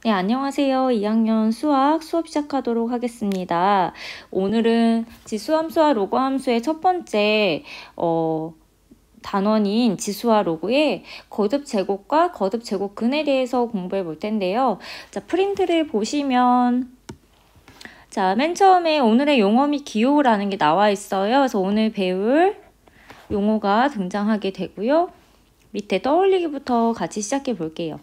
네, 안녕하세요. 2학년 수학 수업 시작하도록 하겠습니다. 오늘은 지수함수와 로그함수의 첫 번째 단원인 지수와 로그의 거듭 제곱과 거듭 제곱근에 대해서 공부해 볼 텐데요. 자, 프린트를 보시면 자, 맨 처음에 오늘의 용어 및 기호라는 게 나와 있어요. 그래서 오늘 배울 용어가 등장하게 되고요. 밑에 떠올리기부터 같이 시작해 볼게요.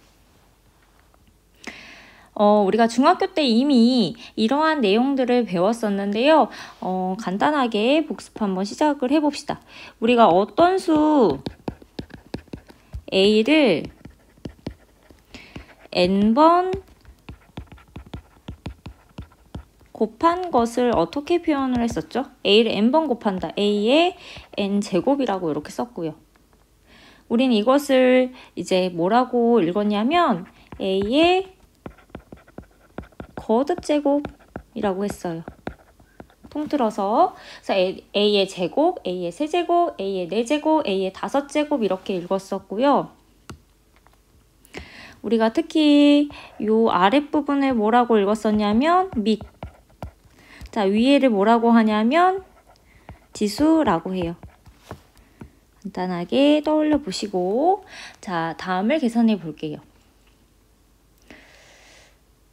우리가 중학교 때 이미 이러한 내용들을 배웠었는데요. 간단하게 복습 한번 시작을 해봅시다. 우리가 어떤 수 A를 n번 곱한 것을 어떻게 표현을 했었죠? A를 n번 곱한다. A의 n제곱이라고 이렇게 썼고요. 우린 이것을 이제 뭐라고 읽었냐면 A의 거듭 제곱이라고 했어요. 통틀어서 그래서 A의 제곱, A의 세제곱, A의 네제곱, A의 다섯제곱 이렇게 읽었었고요. 우리가 특히 요 아랫부분을 뭐라고 읽었었냐면 밑. 자, 위에를 뭐라고 하냐면 지수라고 해요. 간단하게 떠올려 보시고 자, 다음을 계산해 볼게요.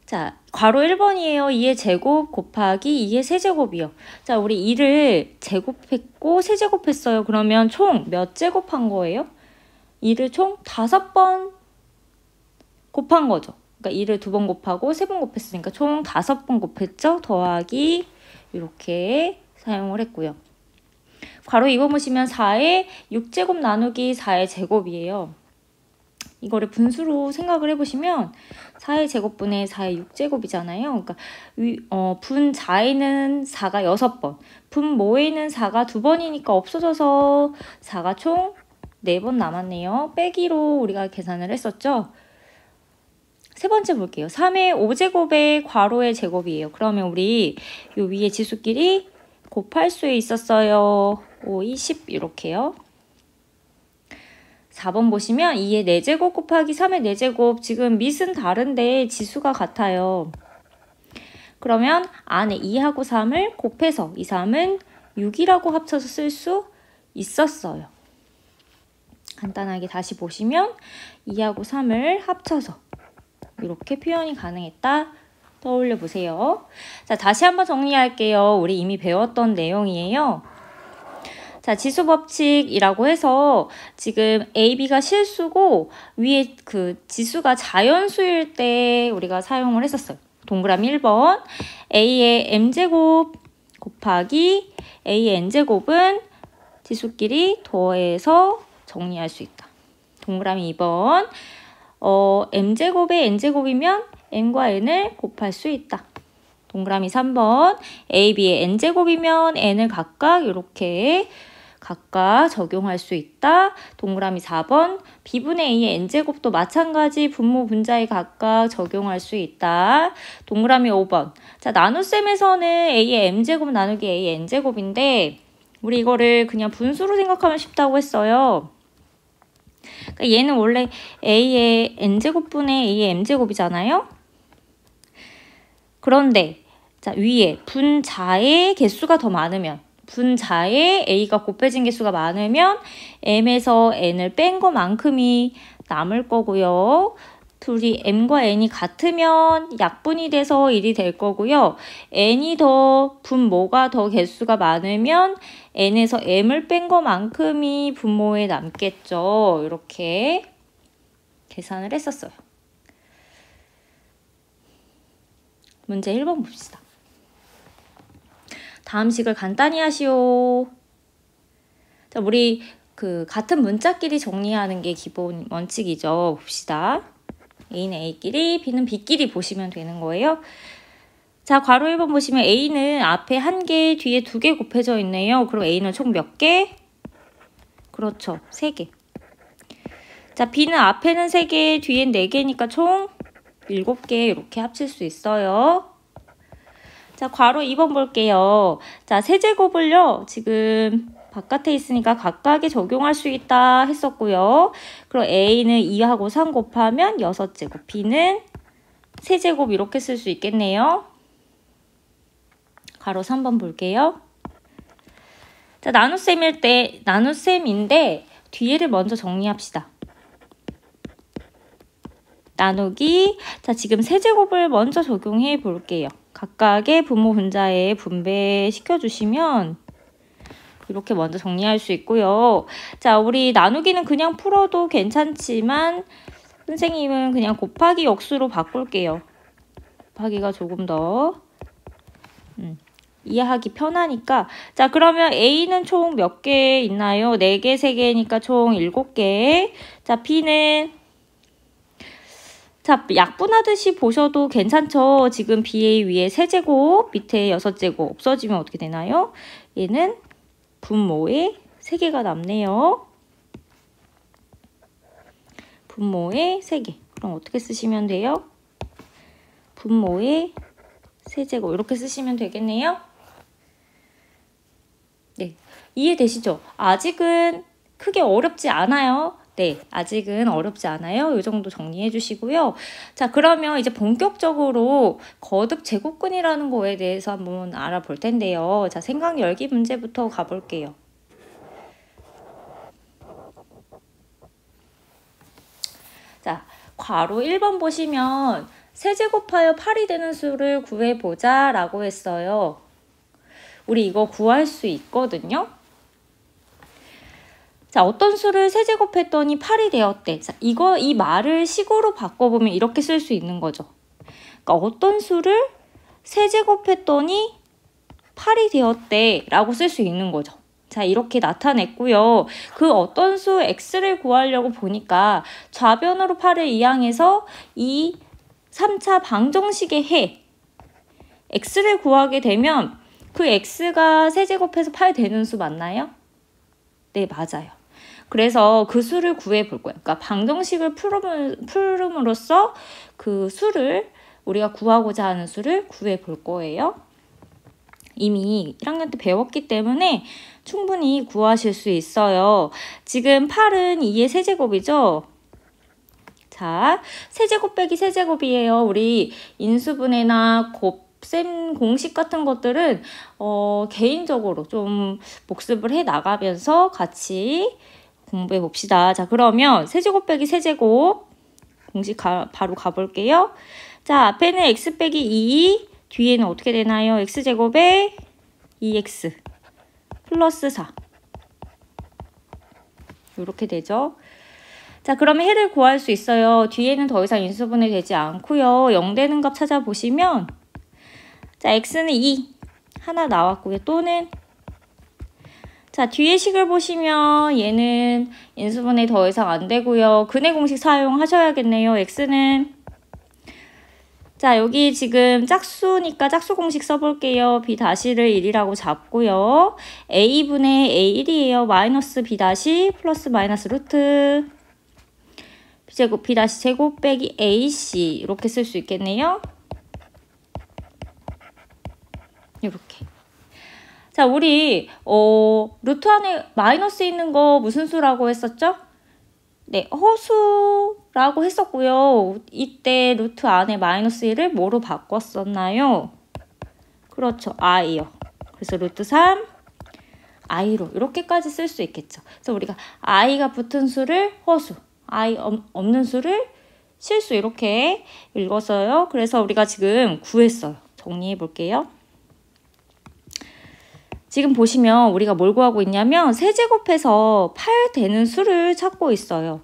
자, 괄호 1번이에요. 2의 제곱 곱하기 2의 세제곱이요. 자, 우리 2를 제곱했고 세제곱했어요. 그러면 총 몇 제곱한 거예요? 2를 총 5번 곱한 거죠. 그러니까 2를 2번 곱하고 3번 곱했으니까 총 5번 곱했죠. 더하기 이렇게 사용을 했고요. 괄호 2번 보시면 4의 6제곱 나누기 4의 제곱이에요. 이거를 분수로 생각을 해보시면 4의 제곱분의 4의 6제곱이잖아요. 그러니까 분자에는 4가 6번, 분모에는 4가 2번이니까 없어져서 4가 총 4번 남았네요. 빼기로 우리가 계산을 했었죠. 세 번째 볼게요. 3의 5제곱의 괄호의 제곱이에요. 그러면 우리 요 위에 지수끼리 곱할 수 있었어요. 5, 20 이렇게요. 4번 보시면 2의 4제곱 곱하기 3의 4제곱 지금 밑은 다른데 지수가 같아요. 그러면 안에 2하고 3을 곱해서 이 3은 6이라고 합쳐서 쓸 수 있었어요. 간단하게 다시 보시면 2하고 3을 합쳐서 이렇게 표현이 가능했다. 떠올려 보세요. 자, 다시 한번 정리할게요. 우리 이미 배웠던 내용이에요. 자, 지수법칙이라고 해서 지금 A, B가 실수고 위에 그 지수가 자연수일 때 우리가 사용을 했었어요. 동그라미 1번 A의 m제곱 곱하기 A의 n제곱은 지수끼리 더해서 정리할 수 있다. 동그라미 2번 m제곱의 n제곱이면 n과 n을 곱할 수 있다. 동그라미 3번 A, B의 n제곱이면 n을 각각 이렇게 적용할 수 있다. 동그라미 4번 B분의 A의 n제곱도 마찬가지 분모 분자에 각각 적용할 수 있다. 동그라미 5번 자, 나눗셈에서는 A의 m제곱 나누기 A의 n제곱인데 우리 이거를 그냥 분수로 생각하면 쉽다고 했어요. 그러니까 얘는 원래 A의 n제곱분의 A의 m제곱이잖아요. 그런데 자, 위에 분자의 개수가 더 많으면 분자에 A가 곱해진 개수가 많으면 m에서 n을 뺀 것만큼이 남을 거고요. 둘이 m과 n이 같으면 약분이 돼서 1이 될 거고요. n이 더 분모가 더 개수가 많으면 n에서 m을 뺀 것만큼이 분모에 남겠죠. 이렇게 계산을 했었어요. 문제 1번 봅시다. 다음 식을 간단히 하시오. 자, 우리 그 같은 문자끼리 정리하는 게 기본 원칙이죠. 봅시다. A는 A끼리, B는 B끼리 보시면 되는 거예요. 자, 괄호 1번 보시면 A는 앞에 1개, 뒤에 2개 곱해져 있네요. 그럼 A는 총 몇 개? 그렇죠. 3개. 자, B는 앞에는 3개, 뒤엔 4개니까 총 7개 이렇게 합칠 수 있어요. 자, 괄호 2번 볼게요. 자, 세제곱을요, 지금 바깥에 있으니까 각각에 적용할 수 있다 했었고요. 그럼 A는 2하고 3 곱하면 6제곱, B는 세제곱 이렇게 쓸 수 있겠네요. 가로 3번 볼게요. 자, 나눗셈인데 뒤에를 먼저 정리합시다. 나누기. 자, 지금 세제곱을 먼저 적용해 볼게요. 각각의 분모 분자에 분배시켜 주시면 이렇게 먼저 정리할 수 있고요. 자, 우리 나누기는 그냥 풀어도 괜찮지만 선생님은 그냥 곱하기 역수로 바꿀게요. 곱하기가 조금 더 이해하기 편하니까. 자, 그러면 A는 총 몇 개 있나요? 4개, 3개니까 총 7개. 자, B는 자, 약분하듯이 보셔도 괜찮죠? 지금 BA 위에 세제곱, 밑에 6제곱 없어지면 어떻게 되나요? 얘는 분모에 3개가 남네요. 분모에 3개. 그럼 어떻게 쓰시면 돼요? 분모에 세제곱 이렇게 쓰시면 되겠네요. 네, 이해되시죠? 아직은 크게 어렵지 않아요. 네, 아직은 어렵지 않아요. 이 정도 정리해 주시고요. 자, 그러면 이제 본격적으로 거듭 제곱근이라는 거에 대해서 한번 알아볼 텐데요. 자, 생각 열기 문제부터 가볼게요. 자, 괄호 1번 보시면 세제곱하여 8이 되는 수를 구해보자 라고 했어요. 우리 이거 구할 수 있거든요. 자, 어떤 수를 세제곱했더니 8이 되었대. 자, 이 말을 식으로 바꿔보면 이렇게 쓸 수 있는 거죠. 그러니까 어떤 수를 세제곱했더니 8이 되었대 라고 쓸 수 있는 거죠. 자, 이렇게 나타냈고요. 그 어떤 수 x를 구하려고 보니까 좌변으로 8을 이항해서 이 3차 방정식의 해 x를 구하게 되면 그 x가 세제곱해서 8 되는 수 맞나요? 네, 맞아요. 그래서 그 수를 구해 볼 거예요. 그러니까 방정식을 풀음으로써 그 수를 우리가 구하고자 하는 수를 구해 볼 거예요. 이미 1학년 때 배웠기 때문에 충분히 구하실 수 있어요. 지금 8은 2의 세제곱이죠? 자, 세제곱 빼기 세제곱이에요. 우리 인수분해나 곱셈 공식 같은 것들은 개인적으로 좀 복습을 해 나가면서 같이 공부해 봅시다. 자, 그러면 세제곱 빼기 세제곱 공식 바로 가볼게요. 자, 앞에는 x 빼기 2, 뒤에는 어떻게 되나요? x제곱에 2x 플러스 4 이렇게 되죠. 자, 그러면 해를 구할 수 있어요. 뒤에는 더 이상 인수분해 되지 않고요. 0 되는 값 찾아보시면 자, x는 2 하나 나왔고요. 또는 자, 뒤에 식을 보시면 얘는 인수분해 더 이상 안 되고요. 근해 공식 사용하셔야겠네요. x는 자, 여기 지금 짝수니까 짝수 공식 써볼게요. b 다시를 1이라고 잡고요. a분의 a1이에요. 마이너스 b 다시 플러스 마이너스 루트 b제곱 b 다시 제곱 빼기 ac 이렇게 쓸 수 있겠네요. 이렇게. 자, 우리 루트 안에 마이너스 있는 거 무슨 수라고 했었죠? 네, 허수라고 했었고요. 이때 루트 안에 마이너스 1을 뭐로 바꿨었나요? 그렇죠, i요. 그래서 루트 3, i로 이렇게까지 쓸 수 있겠죠. 그래서 우리가 i가 붙은 수를 허수, i 없는 수를 실수 이렇게 읽었어요. 그래서 우리가 지금 구했어요. 정리해 볼게요. 지금 보시면 우리가 뭘 구하고 있냐면 세제곱해서 8 되는 수를 찾고 있어요.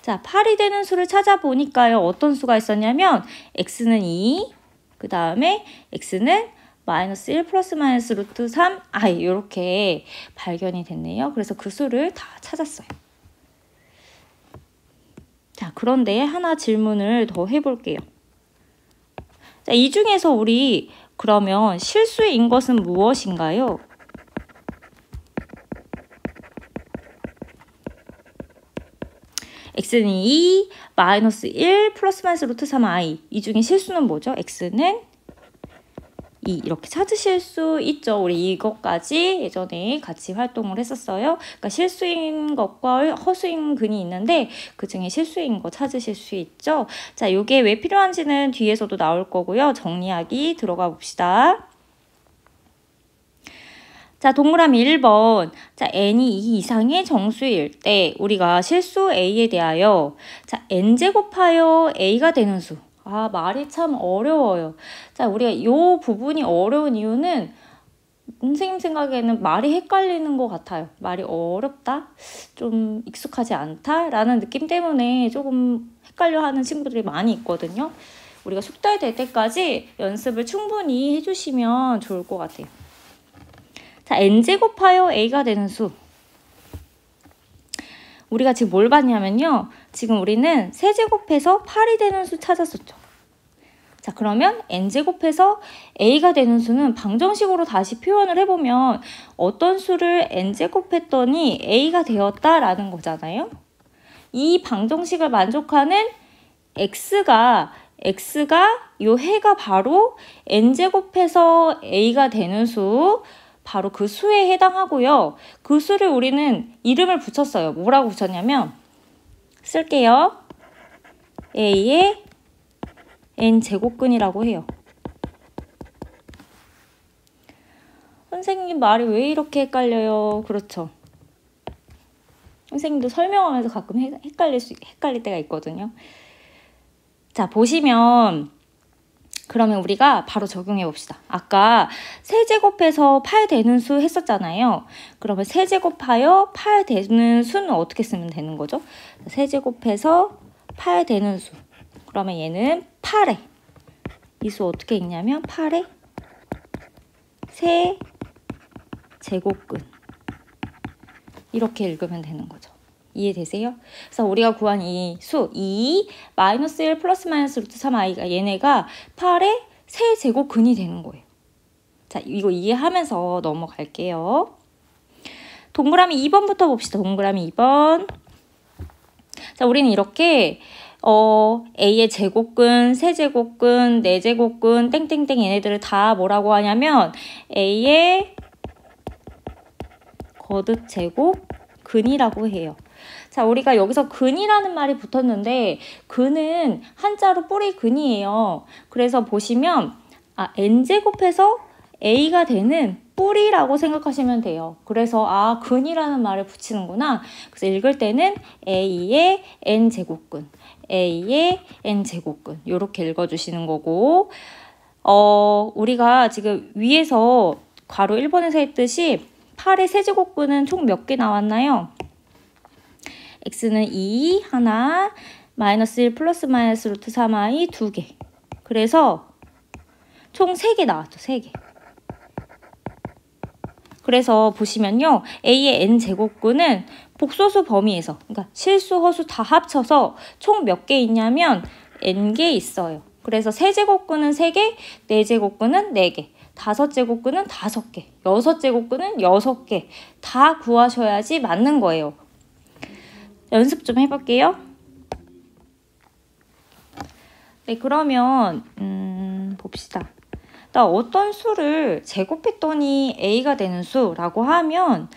자, 8이 되는 수를 찾아보니까요. 어떤 수가 있었냐면 x는 2, 그 다음에 x는 마이너스 1 플러스 마이너스 루트 3, i 이렇게 발견이 됐네요. 그래서 그 수를 다 찾았어요. 자, 그런데 하나 질문을 더 해볼게요. 자, 이 중에서 우리 그러면 실수인 것은 무엇인가요? x는 2, 마이너스 1, 플러스 마이너스 루트 3i. 이 중에 실수는 뭐죠? x는 2 이렇게 찾으실 수 있죠. 우리 이것까지 예전에 같이 활동을 했었어요. 그러니까 실수인 것과 허수인 근이 있는데 그 중에 실수인 거 찾으실 수 있죠. 자, 이게 왜 필요한지는 뒤에서도 나올 거고요. 정리하기 들어가 봅시다. 자, 동그라미 1번. 자, n이 2 이상의 정수일 때 우리가 실수 a에 대하여 자, n제곱하여 a가 되는 수. 아, 말이 참 어려워요. 자, 우리가 이 부분이 어려운 이유는 선생님 생각에는 말이 헷갈리는 것 같아요. 말이 어렵다? 좀 익숙하지 않다? 라는 느낌 때문에 조금 헷갈려하는 친구들이 많이 있거든요. 우리가 숙달될 때까지 연습을 충분히 해주시면 좋을 것 같아요. 자, n제곱하여 a가 되는 수. 우리가 지금 뭘 봤냐면요. 지금 우리는 세제곱해서 8이 되는 수 찾았었죠. 자, 그러면 n제곱해서 a가 되는 수는 방정식으로 다시 표현을 해보면 어떤 수를 n제곱했더니 a가 되었다라는 거잖아요. 이 방정식을 만족하는 x가 요 해가 바로 n제곱해서 a가 되는 수, 바로 그 수에 해당하고요. 그 수를 우리는 이름을 붙였어요. 뭐라고 붙였냐면 쓸게요. a의 n제곱근이라고 해요. 선생님 말이 왜 이렇게 헷갈려요? 그렇죠. 선생님도 설명하면서 가끔 헷갈릴 때가 있거든요. 자, 보시면 그러면 우리가 바로 적용해 봅시다. 아까 세제곱해서 8 되는 수 했었잖아요. 그러면 세제곱하여 8 되는 수는 어떻게 쓰면 되는 거죠? 세제곱해서 8 되는 수. 그러면 얘는 8에 이 수 어떻게 읽냐면 8에 세제곱근 이렇게 읽으면 되는 거죠. 이해되세요? 그래서 우리가 구한 이 수 2 마이너스 1 플러스 마이너스 루트 3i가 얘네가 8의 세제곱근이 되는 거예요. 자, 이거 이해하면서 넘어갈게요. 동그라미 2번부터 봅시다. 동그라미 2번. 자, 우리는 이렇게 a의 제곱근, 세제곱근, 네제곱근, 땡땡땡 얘네들을 다 뭐라고 하냐면 a의 거듭 제곱 근이라고 해요. 자, 우리가 여기서 근이라는 말이 붙었는데 근은 한자로 뿌리 근이에요. 그래서 보시면 n제곱해서 a가 되는 뿌리라고 생각하시면 돼요. 그래서 근이라는 말을 붙이는구나. 그래서 읽을 때는 a의 n제곱근, a의 n제곱근 이렇게 읽어주시는 거고 우리가 지금 위에서 괄호 1번에서 했듯이 8의 세제곱근은 총 몇 개 나왔나요? x는 2, 하나, 마이너스 1 플러스 마이너스 루트 3i 2개. 그래서 총 3개 나왔죠. 3개. 그래서 보시면요. a의 n제곱근은 복소수 범위에서, 그러니까 실수, 허수 다 합쳐서 총 몇 개 있냐면 n개 있어요. 그래서 세제곱근은 3개, 네제곱근은 4개. 5제곱근은 5개, 6제곱근은 6개 다 구하셔야지 맞는 거예요. 연습 좀 해볼게요. 네, 그러면 봅시다. 나 어떤 수를 제곱했더니 a가 되는 수라고 하면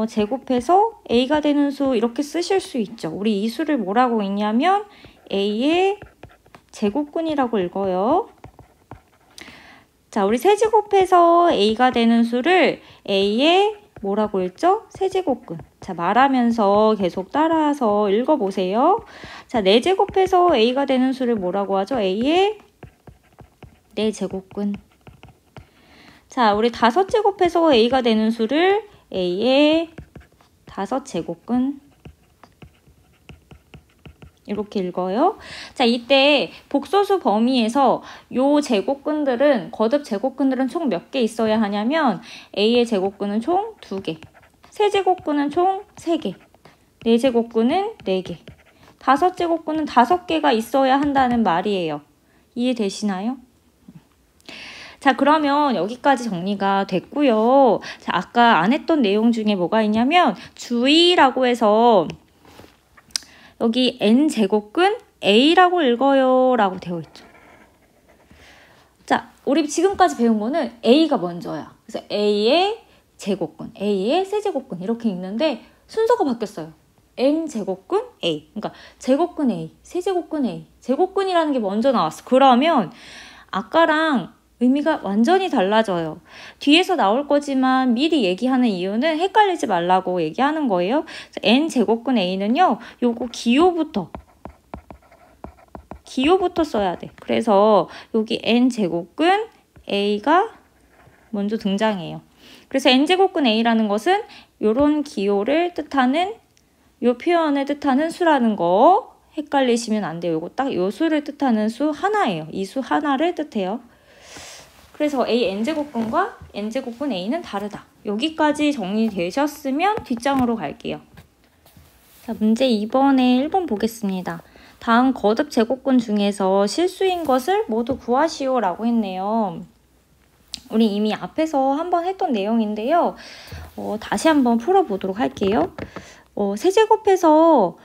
제곱해서 a가 되는 수 이렇게 쓰실 수 있죠. 우리 이 수를 뭐라고 읽냐면 a의 제곱근이라고 읽어요. 자, 우리 세제곱해서 a가 되는 수를 a의 뭐라고 읽죠? 세제곱근. 자, 말하면서 계속 따라서 읽어보세요. 자, 4제곱해서 a가 되는 수를 뭐라고 하죠? a의 4제곱근. 자, 우리 5제곱해서 a가 되는 수를 a의 5제곱근. 이렇게 읽어요. 자, 이때 복소수 범위에서 요 제곱근들은, 거듭 제곱근들은 총 몇 개 있어야 하냐면 a의 제곱근은 총 2개, 세제곱근은 총 3개, 네제곱근은 4개, 5제곱근은 5개가 있어야 한다는 말이에요. 이해되시나요? 자, 그러면 여기까지 정리가 됐고요. 자, 아까 안 했던 내용 중에 뭐가 있냐면 주의라고 해서 여기 n제곱근 a라고 읽어요 라고 되어 있죠. 자, 우리 지금까지 배운 거는 A가 먼저야. 그래서 A의 제곱근, A의 세제곱근 이렇게 읽는데 순서가 바뀌었어요. N제곱근 A. 그러니까 제곱근 A, 세제곱근 A. 제곱근이라는 게 먼저 나왔어. 그러면 아까랑 의미가 완전히 달라져요. 뒤에서 나올 거지만 미리 얘기하는 이유는 헷갈리지 말라고 얘기하는 거예요. N제곱근 A는요. 요거 기호부터 써야 돼. 그래서 여기 N제곱근 A가 먼저 등장해요. 그래서 N제곱근 A라는 것은 요런 기호를 뜻하는 요 표현을 뜻하는 수라는 거 헷갈리시면 안 돼요. 요거 딱 요 수를 뜻하는 수 하나예요. 이 수 하나를 뜻해요. 그래서 A N제곱근과 N제곱근 A는 다르다. 여기까지 정리되셨으면 뒷장으로 갈게요. 자, 문제 2번에 1번 보겠습니다. 다음 거듭 제곱근 중에서 실수인 것을 모두 구하시오 라고 했네요. 우리 이미 앞에서 한번 했던 내용인데요. 다시 한번 풀어보도록 할게요. 세제곱해서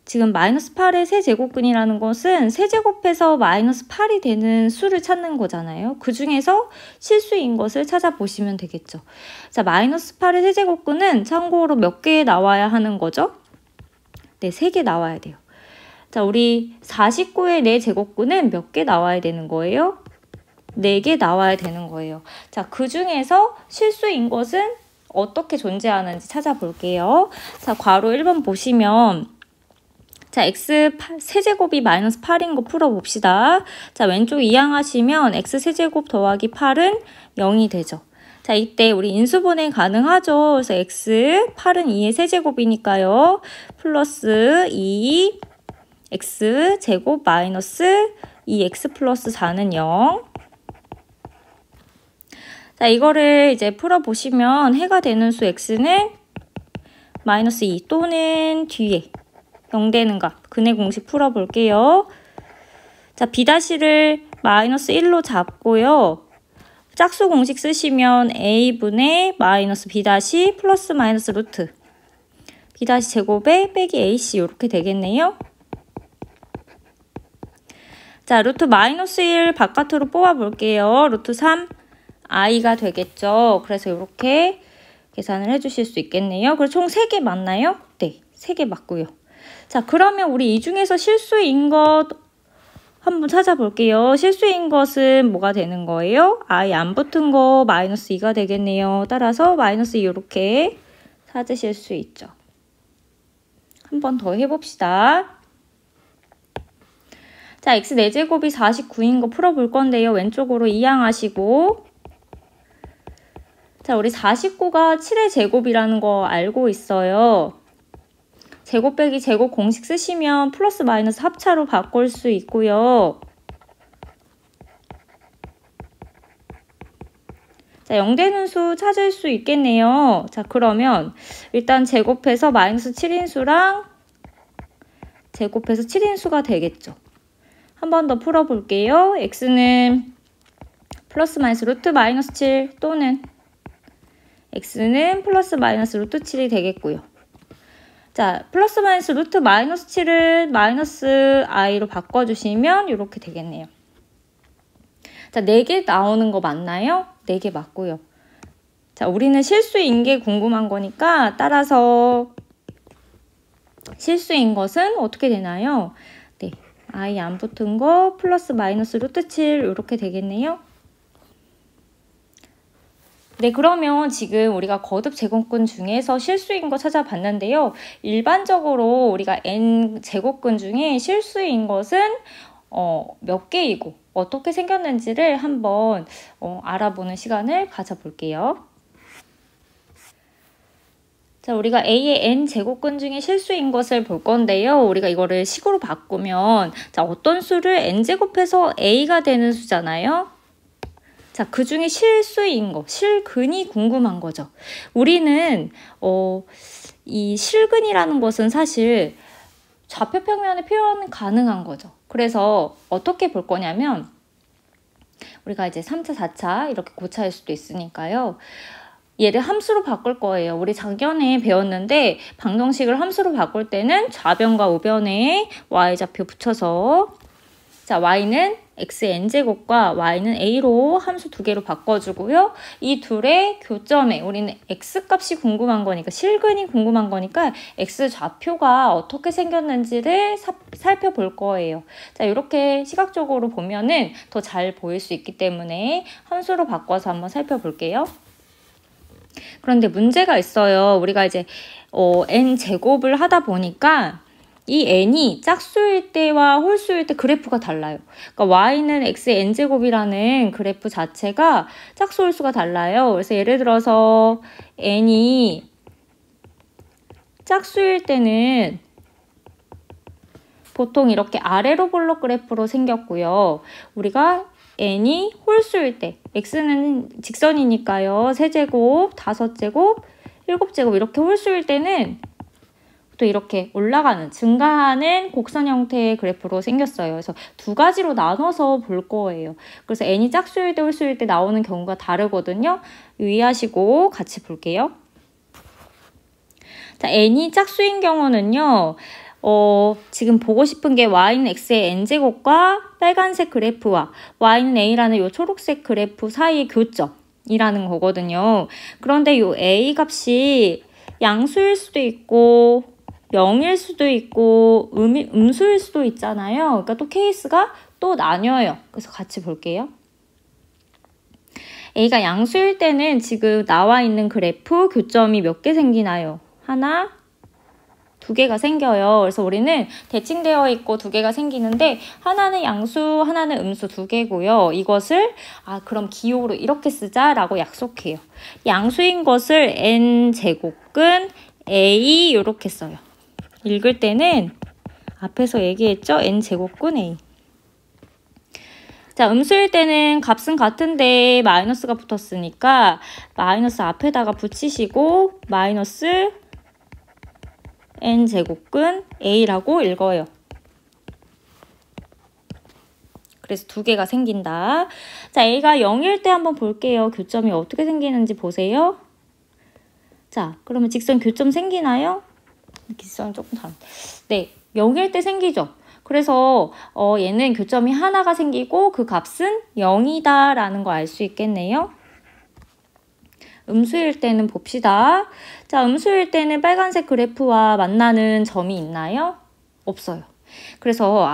지금 마이너스 8의 세제곱근이라는 것은 세제곱해서 마이너스 8이 되는 수를 찾는 거잖아요. 그 중에서 실수인 것을 찾아보시면 되겠죠. 자, 마이너스 8의 세제곱근은 참고로 몇 개 나와야 하는 거죠? 네, 3개 나와야 돼요. 자, 우리 49의 4제곱근은 몇 개 나와야 되는 거예요? 4개 나와야 되는 거예요. 자, 그 중에서 실수인 것은 어떻게 존재하는지 찾아볼게요. 자, 괄호 1번 보시면 자, x 세제곱이 마이너스 8인 거 풀어봅시다. 자, 왼쪽 이항하시면 x 세제곱 더하기 8은 0이 되죠. 자, 이때 우리 인수분해 가능하죠. 그래서 x, 8은 2의 세제곱이니까요. 플러스 2, x 제곱 마이너스 2x 플러스 4는 0. 자, 이거를 이제 풀어보시면 해가 되는 수 x는 마이너스 2 또는 뒤에 0 되는 값. 근의 공식 풀어볼게요. 자, b'를 마이너스 1로 잡고요. 짝수 공식 쓰시면 a분의 마이너스 b' 플러스 마이너스 루트 b' 제곱에 빼기 ac 이렇게 되겠네요. 자, 루트 마이너스 1 바깥으로 뽑아볼게요. 루트 3 i가 되겠죠. 그래서 이렇게 계산을 해주실 수 있겠네요. 그리고 총 3개 맞나요? 네, 3개 맞고요. 자, 그러면 우리 이 중에서 실수인 것 한번 찾아볼게요. 실수인 것은 뭐가 되는 거예요? i 안 붙은 거 마이너스 2가 되겠네요. 따라서 마이너스 2 이렇게 찾으실 수 있죠. 한 번 더 해봅시다. 자, x 4제곱이 49인 거 풀어볼 건데요. 왼쪽으로 이항하시고 자, 우리 49가 7의 제곱이라는 거 알고 있어요. 제곱 빼기 제곱 공식 쓰시면 플러스 마이너스 합차로 바꿀 수 있고요. 자, 0 되는 수 찾을 수 있겠네요. 자, 그러면 일단 제곱해서 마이너스 7인수랑 제곱해서 7인수가 되겠죠. 한 번 더 풀어볼게요. x는 플러스 마이너스 루트 마이너스 7 또는 x는 플러스 마이너스 루트 7이 되겠고요. 자, 플러스 마이너스 루트 마이너스 7을 마이너스 i로 바꿔주시면 이렇게 되겠네요. 자, 4개 나오는 거 맞나요? 4개 맞고요. 자, 우리는 실수인 게 궁금한 거니까 따라서 실수인 것은 어떻게 되나요? 네, i 안 붙은 거 플러스 마이너스 루트 7 이렇게 되겠네요. 네, 그러면 지금 우리가 거듭 제곱근 중에서 실수인 거 찾아봤는데요. 일반적으로 우리가 n 제곱근 중에 실수인 것은 몇 개이고 어떻게 생겼는지를 한번 알아보는 시간을 가져볼게요. 자, 우리가 A의 n 제곱근 중에 실수인 것을 볼 건데요. 우리가 이거를 식으로 바꾸면 자, 어떤 수를 n 제곱해서 A가 되는 수잖아요. 자, 그 중에 실수인 거, 실근이 궁금한 거죠. 우리는 이 실근이라는 것은 사실 좌표평면의 표현 가능한 거죠. 그래서 어떻게 볼 거냐면 우리가 이제 3차, 4차 이렇게 고차일 수도 있으니까요. 얘를 함수로 바꿀 거예요. 우리 작년에 배웠는데 방정식을 함수로 바꿀 때는 좌변과 우변에 y좌표 붙여서 자, y는 xn제곱과 y는 a로 함수 두 개로 바꿔주고요. 이 둘의 교점에 우리는 x값이 궁금한 거니까, 실근이 궁금한 거니까 x좌표가 어떻게 생겼는지를 살펴볼 거예요. 자, 이렇게 시각적으로 보면은 더 잘 보일 수 있기 때문에 함수로 바꿔서 한번 살펴볼게요. 그런데 문제가 있어요. 우리가 이제 n제곱을 하다 보니까 이 n이 짝수일 때와 홀수일 때 그래프가 달라요. 그러니까 y는 xn제곱이라는 그래프 자체가 짝수 홀수가 달라요. 그래서 예를 들어서 n이 짝수일 때는 보통 이렇게 아래로 볼록 그래프로 생겼고요. 우리가 n이 홀수일 때, x는 직선이니까요. 세제곱, 5제곱, 7제곱 이렇게 홀수일 때는 또 이렇게 올라가는, 증가하는 곡선 형태의 그래프로 생겼어요. 그래서 두 가지로 나눠서 볼 거예요. 그래서 n이 짝수일 때, 홀수일 때 나오는 경우가 다르거든요. 유의하시고 같이 볼게요. 자, n이 짝수인 경우는요. 지금 보고 싶은 게 y는 x의 n제곱과 빨간색 그래프와 y는 a라는 요 초록색 그래프 사이의 교점이라는 거거든요. 그런데 요 a 값이 양수일 수도 있고 0일 수도 있고 음수일 수도 있잖아요. 그러니까 또 케이스가 또 나뉘어요. 그래서 같이 볼게요. a가 양수일 때는 지금 나와 있는 그래프 교점이 몇 개 생기나요? 하나, 두 개가 생겨요. 그래서 우리는 대칭되어 있고 두 개가 생기는데 하나는 양수, 하나는 음수 두 개고요. 이것을 그럼 기호로 이렇게 쓰자라고 약속해요. 양수인 것을 n제곱근 a 이렇게 써요. 읽을 때는 앞에서 얘기했죠? n제곱근 a. 자, 음수일 때는 값은 같은데 마이너스가 붙었으니까 마이너스 앞에다가 붙이시고 마이너스 n제곱근 a라고 읽어요. 그래서 두 개가 생긴다. 자, a가 0일 때 한번 볼게요. 교점이 어떻게 생기는지 보세요. 자, 그러면 직선 교점 생기나요? 직선은 조금 다른데. 네, 0일 때 생기죠. 그래서 얘는 교점이 하나가 생기고 그 값은 0이다 라는 거 알 수 있겠네요. 음수일 때는 봅시다. 자, 음수일 때는 빨간색 그래프와 만나는 점이 있나요? 없어요. 그래서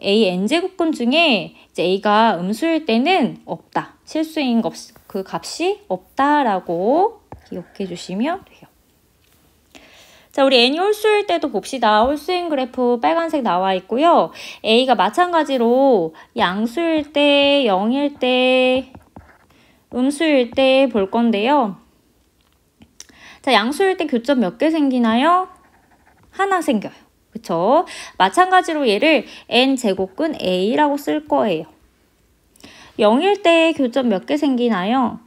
a n제곱근 중에 이제 a가 음수일 때는 없다. 실수인 그 값이 없다라고 기억해 주시면 돼요. 자, 우리 n이 홀수일 때도 봅시다. 홀수인 그래프 빨간색 나와 있고요. a가 마찬가지로 양수일 때, 0일 때, 음수일 때 볼 건데요. 자, 양수일 때 교점 몇 개 생기나요? 하나 생겨요. 그쵸? 마찬가지로 얘를 n제곱근 a라고 쓸 거예요. 0일 때 교점 몇 개 생기나요?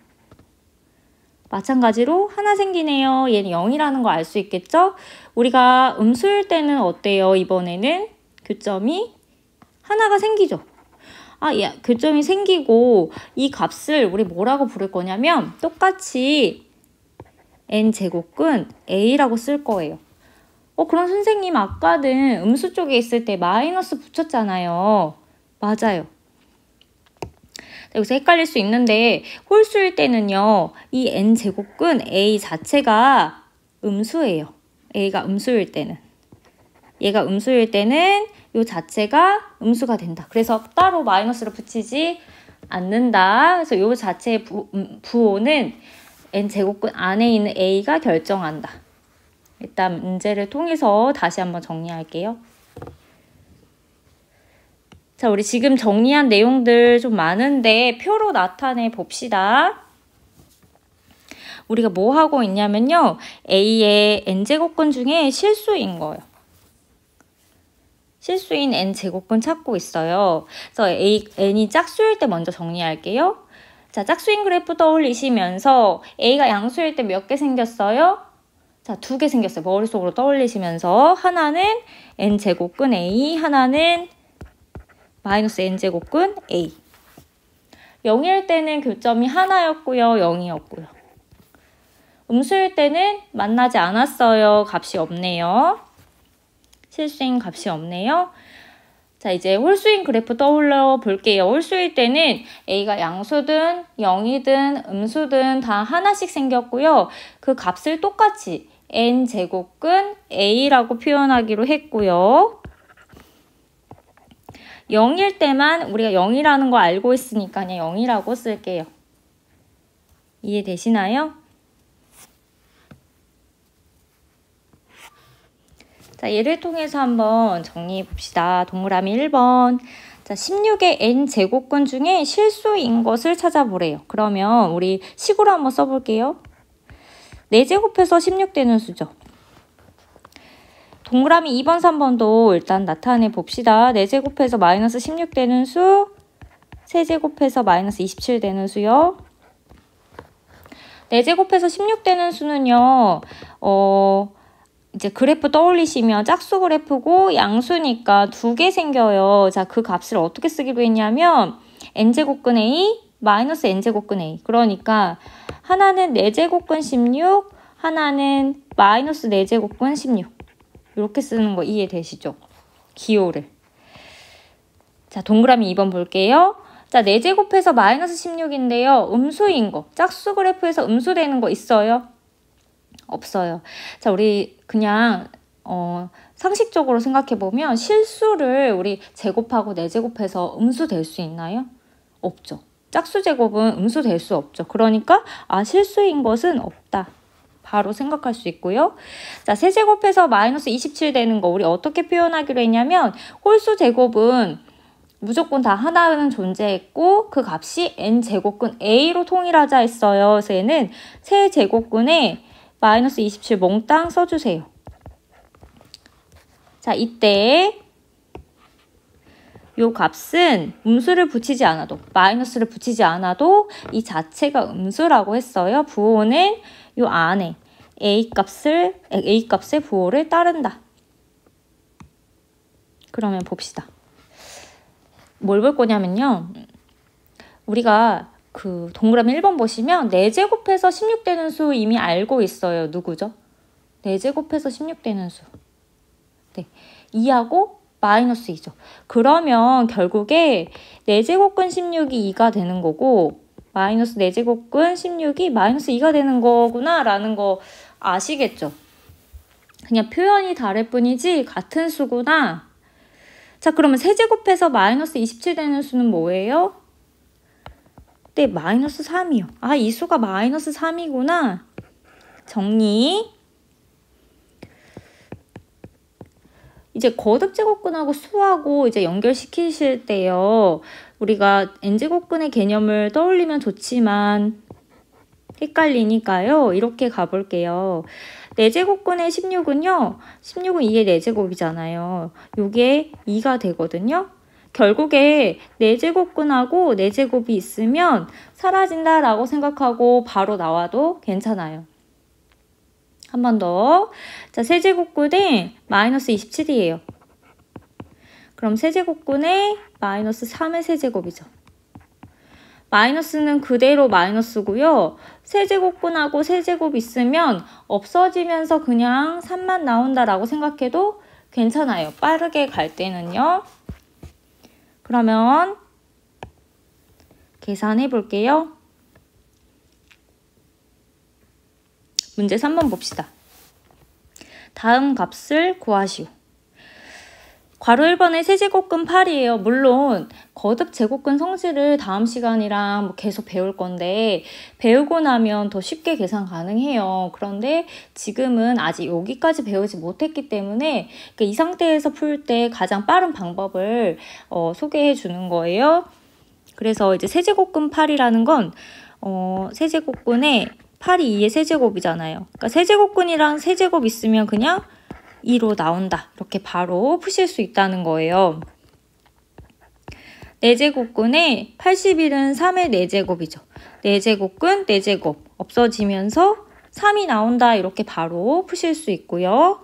마찬가지로 하나 생기네요. 얘는 0이라는 거 알 수 있겠죠? 우리가 음수일 때는 어때요? 이번에는 교점이 하나가 생기죠. 교점이 생기고 이 값을 우리 뭐라고 부를 거냐면 똑같이 n제곱근 a라고 쓸 거예요. 그럼 선생님 아까는 음수 쪽에 있을 때 마이너스 붙였잖아요. 맞아요. 여기서 헷갈릴 수 있는데 홀수일 때는요. 이 n제곱근 a 자체가 음수예요. a가 음수일 때는. 얘가 음수일 때는 이 자체가 음수가 된다. 그래서 따로 마이너스를 붙이지 않는다. 그래서 이 자체의 부호는 n제곱근 안에 있는 a가 결정한다. 일단 문제를 통해서 다시 한번 정리할게요. 자, 우리 지금 정리한 내용들 좀 많은데 표로 나타내 봅시다. 우리가 뭐 하고 있냐면요. a의 n제곱근 중에 실수인 거예요. 실수인 n제곱근 찾고 있어요. 그래서 n이 짝수일 때 먼저 정리할게요. 자, 짝수인 그래프 떠올리시면서 a가 양수일 때 몇 개 생겼어요? 자, 2개 생겼어요. 머릿속으로 떠올리시면서 하나는 n제곱근 a, 하나는 마이너스 n제곱근 a. 0일 때는 교점이 하나였고요. 0이었고요. 음수일 때는 만나지 않았어요. 값이 없네요. 실수인 값이 없네요. 자, 이제 홀수인 그래프 떠올려 볼게요. 홀수일 때는 A가 양수든 0이든 음수든 다 하나씩 생겼고요. 그 값을 똑같이 n제곱근 A라고 표현하기로 했고요. 0일 때만 우리가 0이라는 거 알고 있으니까 그냥 0이라고 쓸게요. 이해되시나요? 자, 예를 통해서 한번 정리해 봅시다. 동그라미 1번. 자, 16의 n제곱근 중에 실수인 것을 찾아보래요. 그러면 우리 식으로 한번 써볼게요. 4제곱해서 16 되는 수죠. 동그라미 2번, 3번도 일단 나타내 봅시다. 4제곱해서 마이너스 16 되는 수, 3제곱해서 마이너스 27 되는 수요. 4제곱해서 16 되는 수는요, 이제 그래프 떠올리시면 짝수 그래프고 양수니까 2개 생겨요. 자, 그 값을 어떻게 쓰기로 했냐면 n제곱근 A 마이너스 n제곱근 A. 그러니까 하나는 4제곱근 16, 하나는 마이너스 4제곱근 16. 이렇게 쓰는 거 이해되시죠? 기호를. 자, 동그라미 2번 볼게요. 자, 4제곱해서 마이너스 16인데요. 음수인 거. 짝수 그래프에서 음수되는 거 있어요? 없어요. 자, 우리 그냥 상식적으로 생각해보면 실수를 우리 제곱하고 4제곱해서 음수될 수 있나요? 없죠. 짝수 제곱은 음수될 수 없죠. 그러니까 실수인 것은 없다. 바로 생각할 수 있고요. 자, 3제곱해서 마이너스 27 되는 거 우리 어떻게 표현하기로 했냐면 홀수 제곱은 무조건 다 하나는 존재했고 그 값이 n제곱근 A로 통일하자 했어요. 그래서 얘는 세제곱근에 마이너스 27 몽땅 써주세요. 자, 이때 요 값은 음수를 붙이지 않아도, 마이너스를 붙이지 않아도 이 자체가 음수라고 했어요. 부호는 요 안에 A값의 부호를 따른다. 그러면 봅시다. 뭘 볼 거냐면요. 우리가 그 동그라미 1번 보시면 4제곱해서 16 되는 수 이미 알고 있어요. 누구죠? 4제곱해서 16 되는 수. 네, 2하고 마이너스 2죠. 그러면 결국에 4제곱근 16이 2가 되는 거고 마이너스 4제곱근 16이 마이너스 2가 되는 거구나 라는 거 아시겠죠? 그냥 표현이 다를 뿐이지 같은 수구나. 자, 그러면 세제곱해서 마이너스 27 되는 수는 뭐예요? 네, 마이너스 3이요. 이 수가 마이너스 3이구나. 정리. 이제 거듭제곱근하고 수하고 이제 연결시키실 때요. 우리가 n제곱근의 개념을 떠올리면 좋지만 헷갈리니까요. 이렇게 가볼게요. 4제곱근의 16은요. 16은 이게 4제곱이잖아요. 요게 2가 되거든요. 결국에 4제곱근하고 4제곱이 있으면 사라진다라고 생각하고 바로 나와도 괜찮아요. 한 번 더. 자, 세제곱근에 마이너스 27이에요. 그럼 세제곱근에 마이너스 3의 세제곱이죠. 마이너스는 그대로 마이너스고요. 세제곱근하고 세제곱 있으면 없어지면서 그냥 3만 나온다라고 생각해도 괜찮아요. 빠르게 갈 때는요. 그러면 계산해 볼게요. 문제 3번 봅시다. 다음 값을 구하시오. 괄호 1번의 세제곱근 8이에요. 물론 거듭 제곱근 성질을 다음 시간이랑 계속 배울 건데 배우고 나면 더 쉽게 계산 가능해요. 그런데 지금은 아직 여기까지 배우지 못했기 때문에 이 상태에서 풀 때 가장 빠른 방법을 소개해 주는 거예요. 그래서 이제 세제곱근 8이라는 건 세제곱근에 8이 2의 세제곱이잖아요. 그러니까 세제곱근이랑 세제곱 있으면 그냥 2로 나온다. 이렇게 바로 푸실 수 있다는 거예요. 4제곱근에 81은 3의 4제곱이죠. 4제곱근 4제곱 없어지면서 3이 나온다. 이렇게 바로 푸실 수 있고요.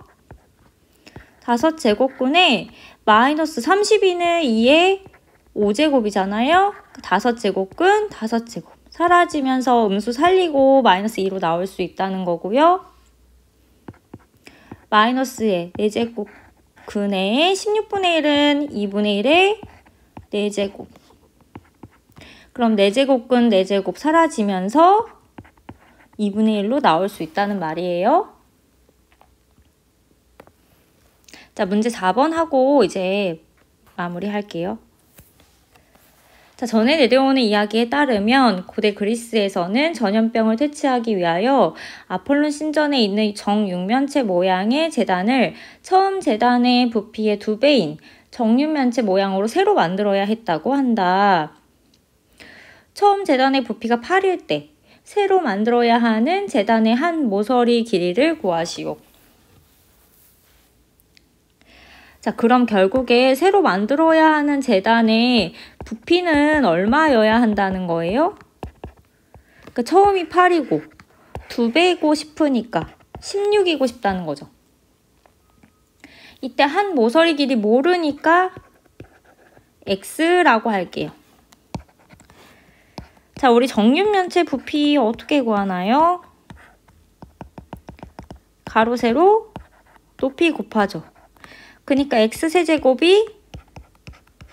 5제곱근에 마이너스 32는 2의 5제곱이잖아요. 5제곱근 5제곱 사라지면서 음수 살리고 마이너스 2로 나올 수 있다는 거고요. 마이너스의 4제곱 근의 16분의 1은 2분의 1의 4제곱. 그럼 4제곱근 4제곱 사라지면서 2분의 1로 나올 수 있다는 말이에요. 자, 문제 4번 하고 이제 마무리할게요. 자, 전에 내려오는 이야기에 따르면 고대 그리스에서는 전염병을 퇴치하기 위하여 아폴론 신전에 있는 정육면체 모양의 제단을 처음 제단의 부피의 2배인 정육면체 모양으로 새로 만들어야 했다고 한다. 처음 제단의 부피가 8일 때 새로 만들어야 하는 제단의 한 모서리 길이를 구하시오. 자, 그럼 결국에 새로 만들어야 하는 제단의 부피는 얼마여야 한다는 거예요? 그러니까 처음이 8이고 2배이고 싶으니까 16이고 싶다는 거죠. 이때 한 모서리 길이 모르니까 x라고 할게요. 자, 우리 정육면체 부피 어떻게 구하나요? 가로 세로 높이 곱하죠. 그러니까 x세제곱이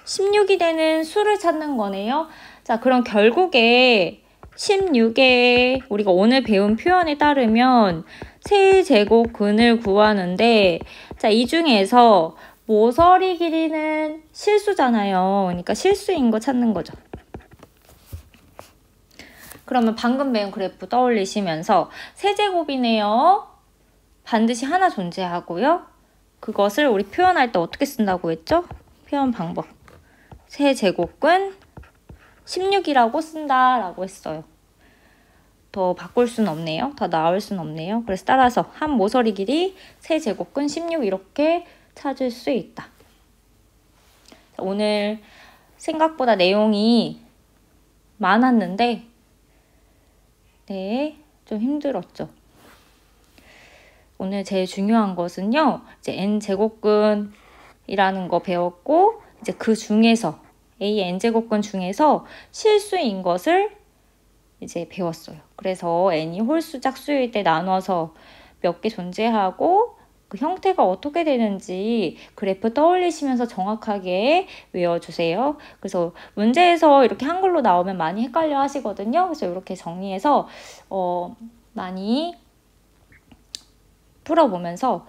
16이 되는 수를 찾는 거네요. 자, 그럼 결국에 16에 우리가 오늘 배운 표현에 따르면 세제곱근을 구하는데, 자, 이 중에서 모서리 길이는 실수잖아요. 그러니까 실수인 거 찾는 거죠. 그러면 방금 배운 그래프 떠올리시면서 세제곱이네요. 반드시 하나 존재하고요. 그것을 우리 표현할 때 어떻게 쓴다고 했죠? 표현 방법. 세제곱근 16이라고 쓴다라고 했어요. 더 바꿀 수는 없네요. 더 나올 수는 없네요. 그래서 따라서 한 모서리 길이 세제곱근 16 이렇게 찾을 수 있다. 오늘 생각보다 내용이 많았는데 네, 좀 힘들었죠. 오늘 제일 중요한 것은요, 이제 n제곱근이라는 거 배웠고, 이제 그 중에서 a n제곱근 중에서 실수인 것을 이제 배웠어요. 그래서 n이 홀수 짝수일 때 나눠서 몇 개 존재하고 그 형태가 어떻게 되는지 그래프 떠올리시면서 정확하게 외워주세요. 그래서 문제에서 이렇게 한글로 나오면 많이 헷갈려 하시거든요. 그래서 이렇게 정리해서 많이 풀어보면서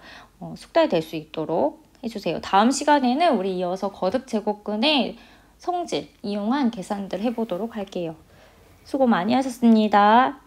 숙달될 수 있도록 해주세요. 다음 시간에는 우리 이어서 거듭 제곱근의 성질 이용한 계산들 해보도록 할게요. 수고 많이 하셨습니다.